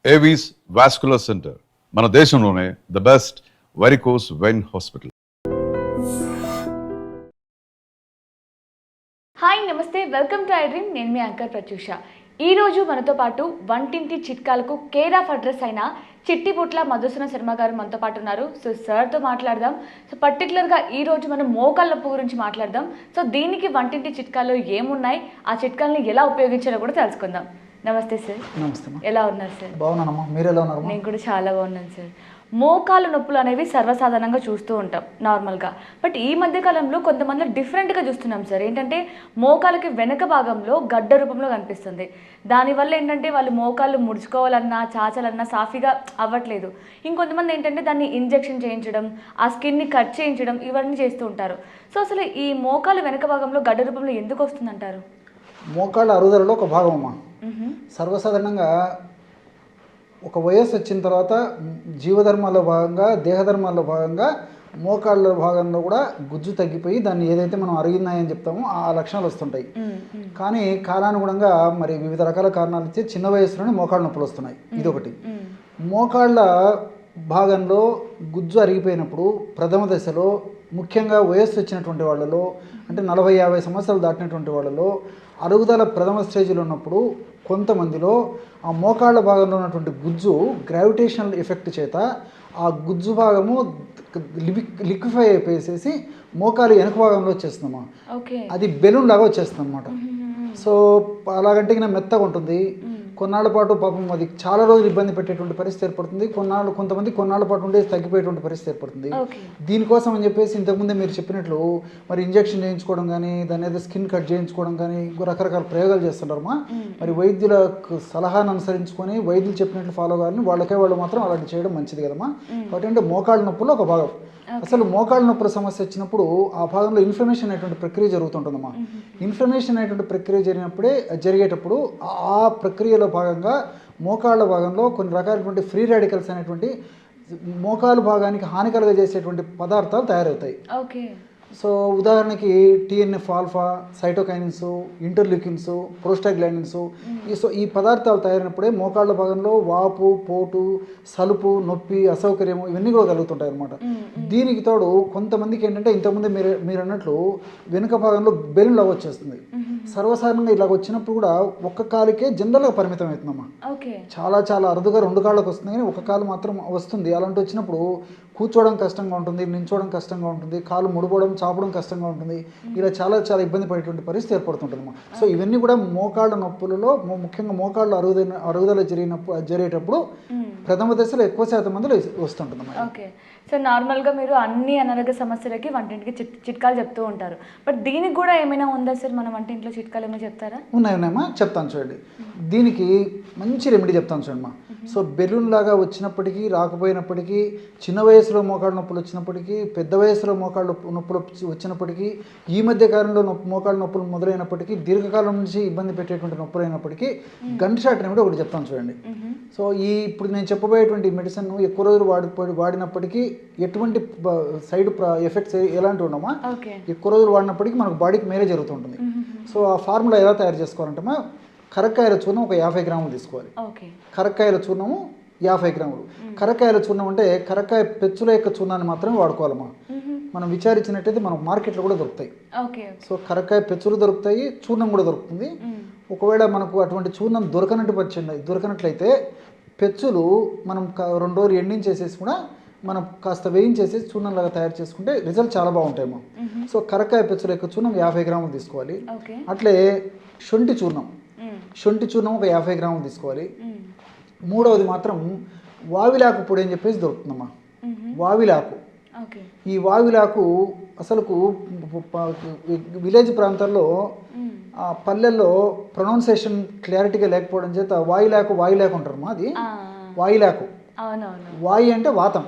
Avis vascular centre మన దేశంలోనే the best varicose vein hospital. Hi నమస్తే, వెల్కమ్ టు ఐ డ్రీమ్. నేను మీ anchor Pratyusha. ఈరోజు మనతో పాటు వంటింటి చిట్కాలకు కేర్ ఆఫ్ అడ్రస్ అయిన చిట్టిపుట్ల మధుసూదన శర్మ గారు మనతో పాటు ఉన్నారు. సో సార్తో మాట్లాడదాం. సో పర్టికులర్గా ఈరోజు మనం మోకాళ్ళ నొప్పి గురించి మాట్లాడదాం. సో దీనికి వంటింటి చిట్కాలు ఏమున్నాయి, ఆ చిట్కాలను ఎలా ఉపయోగించాలో కూడా తెలుసుకుందాం. నమస్తే సార్. నమస్తే. ఎలా ఉన్నారు సార్? బాగున్నానమ్మా, మీరు ఎలా ఉన్నారు? నేను కూడా చాలా బాగున్నాను సార్. మోకాలు నొప్పులు అనేవి సర్వసాధారణంగా చూస్తూ ఉంటాం నార్మల్గా. బట్ ఈ మధ్యకాలంలో కొంతమంది డిఫరెంట్గా చూస్తున్నాం సార్. ఏంటంటే మోకాలకి వెనక భాగంలో గడ్డ రూపంలో కనిపిస్తుంది. దానివల్ల ఏంటంటే వాళ్ళు మోకాళ్ళు ముడుచుకోవాలన్నా చాచాలన్నా సాఫీగా అవ్వట్లేదు. ఇంకొంతమంది ఏంటంటే దాన్ని ఇంజెక్షన్ చేయించడం, ఆ స్కిన్ని కట్ చేయించడం, ఇవన్నీ చేస్తూ ఉంటారు. సో అసలు ఈ మోకాలు వెనక భాగంలో గడ్డ రూపంలో ఎందుకు వస్తుందంటారు? మోకాళ్ళ అరుగుదలలో ఒక భాగం అమ్మా. సర్వసాధారణంగా ఒక వయస్సు వచ్చిన తర్వాత జీవధర్మాల్లో భాగంగా, దేహధర్మాల్లో భాగంగా మోకాళ్ళ భాగంలో కూడా గుజ్జు తగ్గిపోయి దాన్ని ఏదైతే మనం అరిగినాయని చెప్తామో ఆ లక్షణాలు వస్తుంటాయి. కానీ కాలానుగుణంగా మరి వివిధ రకాల కారణాలు ఇచ్చి చిన్న వయసులోనే మోకాళ్ళ నొప్పులు వస్తున్నాయి. ఇదొకటి. మోకాళ్ళ భాగంలో గుజ్జు అరిగిపోయినప్పుడు ప్రథమ దశలో ముఖ్యంగా వయస్సు వచ్చినటువంటి వాళ్ళలో, అంటే 40-50 సంవత్సరాలు దాటినటువంటి వాళ్ళలో అరుగుదల ప్రథమ స్టేజ్లో ఉన్నప్పుడు కొంతమందిలో ఆ మోకాళ్ళ భాగంలో ఉన్నటువంటి గుజ్జు గ్రావిటేషనల్ ఎఫెక్ట్ చేత ఆ గుజ్జు భాగము లిక్విఫై అయిపోయేసేసి మోకాలు వెనక భాగంలో వచ్చేస్తుందమ్మా. అది బెలూన్ లాగా వచ్చేస్తుంది అనమాట. సో అలాగంటే మెత్తగా ఉంటుంది. కొన్నాళ్ళ పాటు పాపం అది చాలా రోజులు ఇబ్బంది పెట్టేటువంటి పరిస్థితి ఏర్పడుతుంది. కొంతమంది కొన్నాళ్ళ పాటు ఉండే తగ్గిపోయేటువంటి పరిస్థితి ఏర్పడుతుంది. దీనికోసం అని చెప్పేసి ఇంతకుముందే మీరు చెప్పినట్లు మరి ఇంజెక్షన్ చేయించుకోవడం కానీ, దాని ఏదో స్కిన్ కట్ చేయించుకోవడం కానీ రకరకాల ప్రయోగాలు చేస్తుంటారమ్మా. మరి వైద్యుల సలహాను అనుసరించుకొని వైద్యులు చెప్పినట్లు ఫాలో కావాలని వాళ్ళు మాత్రం అలాంటి చేయడం మంచిది కదమ్మా. అంటే మోకాళ్ళ నొప్పులు ఒక భాగం. అసలు మోకాళ్ళ నొప్పుల సమస్య వచ్చినప్పుడు ఆ భాగంలో ఇన్ఫ్లమేషన్ అనేటువంటి ప్రక్రియ జరుగుతుంటుందమ్మా. ఇన్ఫ్లమేషన్ అనేటువంటి ప్రక్రియ జరిగేటప్పుడు ఆ ప్రక్రియలో భాగంగా మోకాళ్ళ భాగంలో కొన్ని రకాలైనటువంటి ఫ్రీ రాడికల్స్ అనేటువంటి మోకాలు భాగానికి హాని కలుగజేసేటువంటి పదార్థాలు తయారవుతాయి. సో ఉదాహరణకి TNF alpha, cytokinins, interleukins, prostaglandins, ఈ పదార్థాలు తయారైనప్పుడే మోకాళ్ళ భాగంలో వాపు, పోటు, సలుపు, నొప్పి, అసౌకర్యము ఇవన్నీ కూడా కలుగుతుంటాయి అన్నమాట. దీనికి తోడు కొంతమందికి ఏంటంటే ఇంతకుముందే మీరు అన్నట్లు వెనుక భాగంలో బెలూన్ లాగా వచ్చేస్తుంది. సర్వసాధారణంగా ఇలాగ వచ్చినప్పుడు కూడా ఒక్క కాలుకే జనరల్గా పరిమితం అవుతుందమ్మా. చాలా చాలా అరుదుగా 2 కాళ్ళకు వస్తుంది, కానీ ఒక కాలు మాత్రం వస్తుంది. అలాంటి వచ్చినప్పుడు కూర్చోవడం కష్టంగా ఉంటుంది, నించోవడం కష్టంగా ఉంటుంది, కాలు ముడిపోవడం, చాపడం కష్టంగా ఉంటుంది. ఇలా చాలా చాలా ఇబ్బంది పడేటువంటి పరిస్థితి ఏర్పడుతుంటుందమ్మా. సో ఇవన్నీ కూడా మోకాళ్ళ నొప్పులలో, ముఖ్యంగా మోకాళ్ళ అరుగుదల జరిగేటప్పుడు ప్రథమ దశలో ఎక్కువ శాతం మందిలో వస్తుంటుందమ్మా. సో నార్మల్గా మీరు అన్ని అనారోగ్య సమస్యలకి వంటింటికి చిట్కాలు చెప్తూ ఉంటారు. బట్ దీనికి కూడా ఏమైనా ఉందా సార్? మన వంటింట్లో చిట్కాలు ఏమైనా చెప్తారా? ఉన్నాయమ్మా, చెప్తాను చూడండి. దీనికి మంచి రెమెడీ చెప్తాను చూడమ్మా. సో బెలూన్ లాగా వచ్చినప్పటికీ రాకపోయినప్పటికీ, చిన్న వయసులో మోకాళ్ళ నొప్పులు వచ్చినప్పటికీ, పెద్ద వయసులో మోకాళ్ళ నొప్పులు వచ్చినప్పటికీ, ఈ మధ్య కాలంలో మోకాళ్ళ నొప్పులు మొదలైనప్పటికీ, దీర్ఘకాలం నుంచి ఇబ్బంది పెట్టేటువంటి నొప్పులు అయినప్పటికీ గంట షాట్ రెమెడీ ఒకటి చెప్తాను చూడండి. సో ఇప్పుడు నేను చెప్పబోయేటువంటి మెడిసిన్ ఎక్కువ రోజులు వాడినప్పటికీ ఎటువంటి సైడ్ ఎఫెక్ట్స్ ఎలాంటివి ఉన్నామా, ఎక్కువ రోజులు వాడినప్పటికీ మనకు బాడీకి మేలే జరుగుతుంటుంది. సో ఆ ఫార్ములా ఎలా తయారు చేసుకోవాలంటే కరక్కాయల చూర్ణం ఒక 50 గ్రాములు తీసుకోవాలి. కరక్కాయల చూర్ణము 50 గ్రాములు. కరక్కాయల చూర్ణం అంటే కరక్కాయ పెచ్చుల యొక్క చూర్ణాన్ని మాత్రమే వాడుకోవాలమ్మా. మనం విచారించినట్టయితే మనకు మార్కెట్లో కూడా దొరుకుతాయి. సో కరక్కాయ పెచ్చులు దొరుకుతాయి, చూర్ణం కూడా దొరుకుతుంది. ఒకవేళ మనకు అటువంటి చూర్ణం దొరకనట్లయితే పెచ్చులు మనం 2 రోజులు ఎండించేసేసి కూడా మనం కాస్త వేయించేసేసి చూర్ణంలాగా తయారు చేసుకుంటే రిజల్ట్ చాలా బాగుంటాయేమో. సో కరక్కాయ పెచ్చుల యొక్క చూర్ణం 50 గ్రాములు తీసుకోవాలి. అట్లే శొంఠి చూర్ణం ఒక 50 గ్రాములు తీసుకోవాలి. మూడవది మాత్రం వావిలాకు పొడి అని చెప్పేసి దొరుకుతుందమ్మా. వావిలాకు, ఈ వావిలాకు అసలుకు విలేజ్ ప్రాంతాల్లో పల్లెల్లో ప్రొనౌన్సియేషన్ క్లారిటీగా లేకపోవడం చేత వాయిలాకు అంటారమ్మా. అది వాయిలాకు. వాయి అంటే వాతం.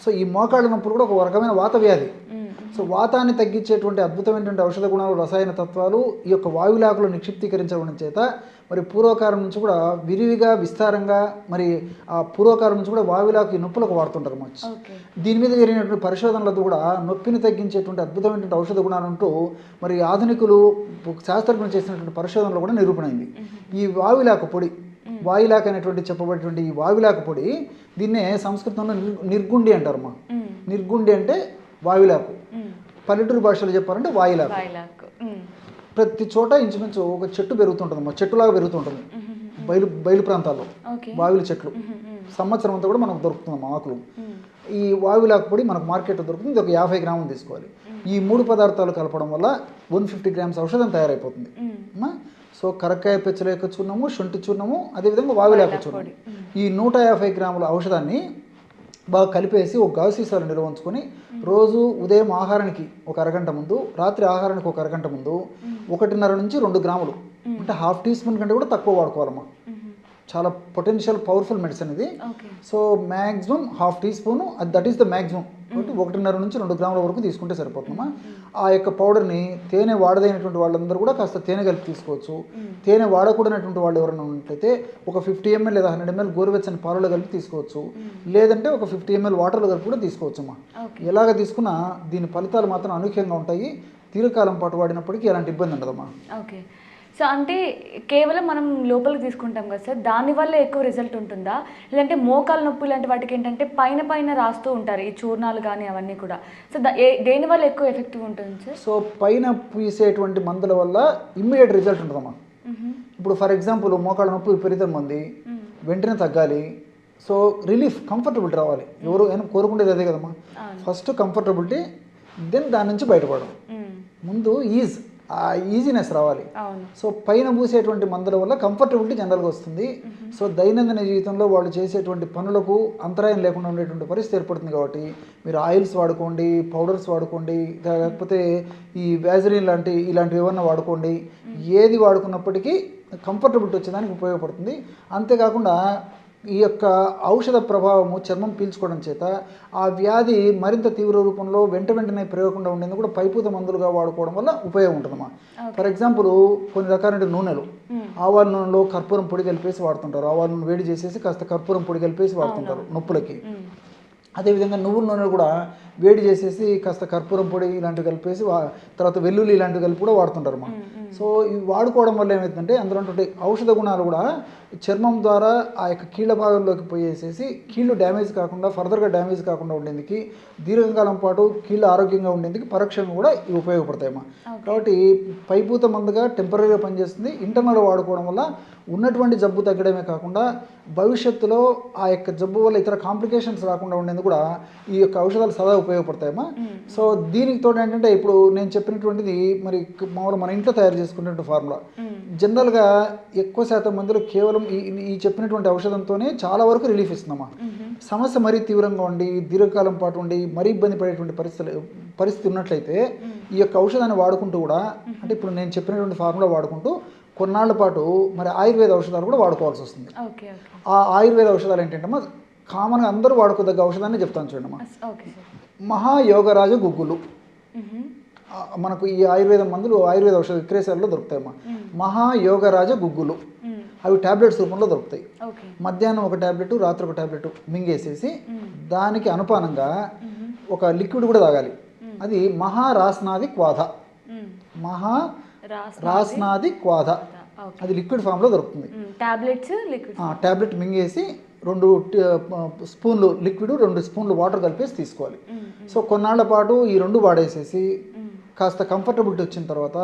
సో ఈ మోకాళ్ళ నొప్పులు కూడా ఒక రకమైన వాత వ్యాధి. సో వాతాన్ని తగ్గించేటువంటి అద్భుతమైనటువంటి ఔషధ గుణాలు, రసాయన తత్వాలు ఈ యొక్క వాయులాకులు నిక్షిప్తీకరించడం చేత మరి పూర్వకాలం నుంచి కూడా విరివిగా విస్తారంగా మరి ఆ పూర్వకాలం నుంచి కూడా వాయులాకు ఈ నొప్పులకు వాడుతుంటారు. దీని మీద జరిగినటువంటి పరిశోధనలతో కూడా నొప్పిని తగ్గించేటువంటి అద్భుతమైనటువంటి ఔషధ గుణాలంటూ మరి ఆధునికులు శాస్త్రజ్ఞులు చేసినటువంటి పరిశోధనలు కూడా నిరూపణైంది. ఈ వాయులాకు పొడి వాయులాక్ అనేటువంటి చెప్పబడేటువంటి ఈ వాయులాక పొడి దీన్నే సంస్కృతంలో నిర్గుండి అంటారమ్మా. నిర్గుండి అంటే వాయులాకు, పల్లెటూరు భాషలో చెప్పాలంటే వాయులాకు. ప్రతి చోట ఇంచుమించు ఒక చెట్టు పెరుగుతుంటుందమ్మా, చెట్టులాగా పెరుగుతుంటుంది బయలు ప్రాంతాల్లో వాయుల చెట్లు. సంవత్సరం అంతా కూడా మనకు దొరుకుతుందమ్మా ఆకులు. ఈ వాయులాకు పొడి మనకు మార్కెట్లో దొరుకుతుంది. ఇది ఒక 50 గ్రాములు తీసుకోవాలి. ఈ 3 పదార్థాలు కలపడం వల్ల 150 గ్రామ్స్ ఔషధం తయారైపోతుంది. సో కరక్కాయ పెచ్చలేక చూర్ణము, శొంఠి చూర్ణము, అదేవిధంగా వావిలాక చూర్ణం, ఈ 150 గ్రాముల ఔషధాన్ని బాగా కలిపేసి ఒక గాజు సీసాలో నిల్వ ఉంచుకొని రోజు ఉదయం ఆహారానికి ఒక అరగంట ముందు, రాత్రి ఆహారానికి ఒక అరగంట ముందు 1.5 నుంచి 2 గ్రాములు, అంటే ½ టీ స్పూన్ కంటే కూడా తక్కువ వాడుకోవాలమ్మా. చాలా పొటెన్షియల్ పవర్ఫుల్ మెడిసిన్ ఇది. So maximum ½ teaspoon, that is the maximum. కాబట్టి 1.5 నుంచి 2 గ్రాముల వరకు తీసుకుంటే సరిపోతుందమ్మా. ఆ యొక్క పౌడర్ని తేనె వాడదైనటువంటి వాళ్ళందరూ కూడా కాస్త తేనె కలిపి తీసుకోవచ్చు. తేనె వాడకూడనటువంటి వాళ్ళు ఎవరైనా ఉన్నట్లయితే ఒక 50 ml లేదా 100 ml గోరువెచ్చని పాలలో కలిపి తీసుకోవచ్చు. లేదంటే ఒక 50 ml వాటర్లో కలిపి కూడా తీసుకోవచ్చు అమ్మా. ఎలాగ తీసుకున్నా దీని ఫలితాలు మాత్రం అనూహ్యంగా ఉంటాయి. దీర్ఘకాలం పాటు వాడినప్పటికీ ఎలాంటి ఇబ్బంది ఉండదమ్మా. ఓకే. సో అంటే కేవలం మనం లోపలికి తీసుకుంటాం కదా సార్, దానివల్ల ఎక్కువ రిజల్ట్ ఉంటుందా, లేదంటే మోకాలు నొప్పి లాంటి వాటికి ఏంటంటే పైన పైన రాస్తూ ఉంటారు ఈ చూర్ణాలు కానీ అవన్నీ కూడా, సో దేనివల్ల ఎక్కువ ఎఫెక్టివ్ ఉంటుంది సార్? సో పైన పూసేటువంటి మందుల వల్ల ఇమ్మీడియట్ రిజల్ట్ ఉంటుందమ్మా. ఇప్పుడు ఫర్ ఎగ్జాంపుల్ మోకాళ్ళ నొప్పి విపరీతంగా ఉంది, వెంటనే తగ్గాలి. సో రిలీఫ్, కంఫర్టబిలిటీ రావాలి. ఎవరు అయినా కోరుకుండేది అదే కదమ్మా. ఫస్ట్ కంఫర్టబిలిటీ, దెన్ దాని నుంచి బయటపడడం. ముందు ఆ ఈజీనెస్ రావాలి. సో పైన పూసేటువంటి మందుల వల్ల కంఫర్టబిలిటీ జనరల్గా వస్తుంది. సో దైనందిన జీవితంలో వాళ్ళు చేసేటువంటి పనులకు అంతరాయం లేకుండా ఉండేటువంటి పరిస్థితి ఏర్పడుతుంది. కాబట్టి మీరు ఆయిల్స్ వాడుకోండి, పౌడర్స్ వాడుకోండి, లేకపోతే ఈ వ్యాజలిన్ ఇలాంటివి ఏమన్నా వాడుకోండి. ఏది వాడుకున్నప్పటికీ కంఫర్టబిలిటీ వచ్చేదానికి ఉపయోగపడుతుంది. అంతేకాకుండా ఈ యొక్క ఔషధ ప్రభావము చర్మం పీల్చుకోవడం చేత ఆ వ్యాధి మరింత తీవ్ర రూపంలో వెంటనే పెరగకుండా ఉండేందుకు కూడా పైపూత మందులుగా వాడుకోవడం వల్ల ఉపయోగం ఉంటుందమ్మా. ఫర్ ఎగ్జాంపుల్ కొన్ని రకాలైన నూనెలు, ఆవాల నూనెలో కర్పూరం పొడి కలిపేసి వాడుతుంటారు. ఆవాల నూనె వేడి చేసేసి కాస్త కర్పూరం పొడి కలిపేసి వాడుతుంటారు నొప్పులకి. అదేవిధంగా నువ్వుల నూనెలు కూడా వేడి చేసేసి కాస్త కర్పూరం పొడి ఇలాంటివి కలిపేసి, తర్వాత వెల్లుల్లి ఇలాంటివి కలిపి కూడా వాడుతుంటారు అమ్మా. సో ఇవి వాడుకోవడం వల్ల ఏమవుతుందంటే అందులో ఉన్నటువంటి ఔషధ గుణాలు కూడా చర్మం ద్వారా ఆ యొక్క కీళ్ళ భాగంలోకి పోయేసేసి కీళ్ళు డ్యామేజ్ కాకుండా, ఫర్దర్గా డ్యామేజ్ కాకుండా ఉండేందుకు, దీర్ఘకాలం పాటు కీళ్ళు ఆరోగ్యంగా ఉండేందుకు పరోక్షంగా కూడా ఇవి ఉపయోగపడతాయమ్మా. కాబట్టి పైపూత మందుగా టెంపరీగా పనిచేస్తుంది. ఇంటర్నల్ వాడుకోవడం వల్ల ఉన్నటువంటి జబ్బు తగ్గడమే కాకుండా భవిష్యత్తులో ఆ యొక్క జబ్బు వల్ల ఇతర కాంప్లికేషన్స్ రాకుండా ఉండేందుకు కూడా ఈ యొక్క ఔషధాలు సదా ఉపయోగపడతాయమ్మా. సో దీనికి తోడు ఏంటంటే ఇప్పుడు నేను చెప్పినటువంటిది మరి మామూలు మన ఇంట్లో తయారు చేసుకునేటువంటి ఫార్ములా. జనరల్గా ఎక్కువ శాతం మందిలో కేవలం ఈ చెప్పినటువంటి ఔషధంతోనే చాలా వరకు రిలీఫ్ ఇస్తుందమ్మా. సమస్య మరీ తీవ్రంగా ఉండి దీర్ఘకాలం పాటు ఉండి మరీ ఇబ్బంది పడేటువంటి పరిస్థితి ఉన్నట్లయితే ఈ యొక్క ఔషధాన్ని వాడుకుంటూ కూడా, అంటే ఇప్పుడు నేను చెప్పినటువంటి ఫార్ములా వాడుకుంటూ కొన్నాళ్ల పాటు మరి ఆయుర్వేద ఔషధాలు కూడా వాడుకోవాల్సి వస్తుంది. ఆ ఆయుర్వేద ఔషధాలు ఏంటంటే కామన్గా అందరూ వాడుకోదగ్గ ఔషధాన్ని చెప్తాను చూడమ్మా. మహాయోగరాజ గుగ్గులు మనకు ఈ ఆయుర్వేద మందులు ఆయుర్వేద ఔషధ విక్రయశాలలో దొరుకుతాయమ్మా. మహాయోగరాజ గుగ్గులు అవి టాబ్లెట్స్ రూపంలో దొరుకుతాయి. మధ్యాహ్నం ఒక టాబ్లెట్, రాత్రి ఒక టాబ్లెట్ మింగేసేసి దానికి అనుపానంగా ఒక లిక్విడ్ కూడా తాగాలి. అది మహారాస్నాది క్వాథ. మహారాస్నాది క్వాథ అది లిక్విడ్ ఫామ్లో దొరుకుతుంది. టాబ్లెట్ మింగేసి 2 స్పూన్లు లిక్విడ్, 2 స్పూన్లు వాటర్ కలిపేసి తీసుకోవాలి. సో కొన్నాళ్ల పాటు ఈ 2 వాడేసేసి కాస్త కంఫర్టబిలిటీ వచ్చిన తర్వాత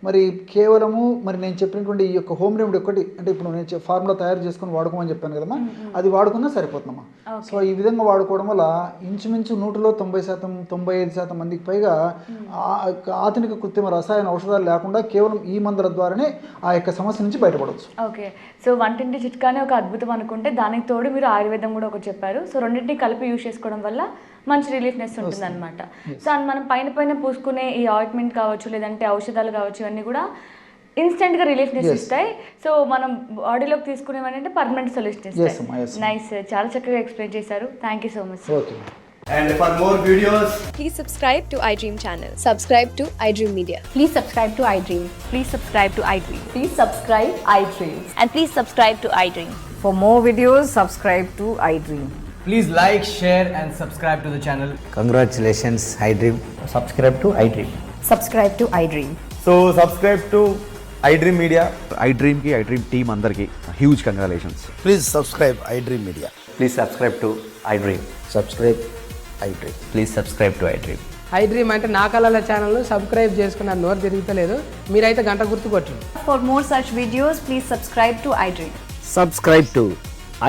మరి కేవలము మరి నేను చెప్పినటువంటి ఈ యొక్క హోమ్ రెమెడీ ఒకటి, అంటే ఇప్పుడు నేను ఫార్ములా తయారు చేసుకుని వాడుకోమని చెప్పాను కదమ్మా, అది వాడుకున్నా సరిపోతుందమ్మా. సో ఈ విధంగా వాడుకోవడం వల్ల ఇంచుమించు 100లో 90%, 95% మందికి పైగా ఆధునిక కృత్రిమ రసాయన ఔషధాలు లేకుండా కేవలం ఈ మందుల ద్వారానే ఆ యొక్క సమస్య నుంచి బయటపడవచ్చు. ఓకే. సో వంటింటి చిట్కానే ఒక అద్భుతం అనుకుంటే దానికి తోడు మీరు ఆయుర్వేదం కూడా ఒకటి చెప్పారు. సో రెండింటిని కలిపి యూజ్ చేసుకోవడం వల్ల మంచి రిలీఫ్నెస్ ఉంటుంది అనమాట. సో మనం పైన పూసుకునే ఈ ఆయింట్మెంట్ కావచ్చు, లేదంటే ఔషధాలు కావచ్చు, ఇవన్నీ కూడా ఇన్స్టెంట్గా రిలీఫ్నెస్ ఇస్తాయి. సో మనం బాడీలోకి తీసుకునేవి అంటే పర్మనెంట్ సొల్యూషన్ ఇస్తాయి. నైస్ సార్, చాలా చక్కగా ఎక్స్ప్లెయిన్ చేశారు. Thank you so much. And for more videos, please subscribe to iDream channel. Subscribe to iDream Media. Please subscribe to iDream. Please subscribe to iDream. Please subscribe iDream. And please subscribe to iDream. For more videos, subscribe to iDream. please like, share and subscribe to the channel. Congratulations, iDream. Subscribe to iDream. Subscribe to iDream. So subscribe to iDream Media. ఐ డ్రీమ్కి iDream team అందరికీ huge congratulations. Please subscribe iDream Media. Please subscribe to iDream. Subscribe iDream. Please subscribe to iDream. iDream అంటే నా కళల ఛానల్ను subscribe చేసుకున్న నోరు తిరుగుతలేదు, మీరైతే గంట గుర్తు కొట్టండి. For more such videos, please subscribe to iDream. Subscribe to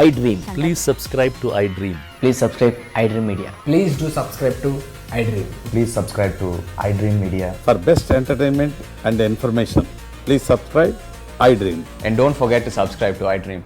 iDream. Please subscribe to iDream. Please subscribe iDream Media. Please do subscribe to iDream. Please subscribe to iDream Media. For best entertainment and information, please subscribe iDream. And don't forget to subscribe to iDream.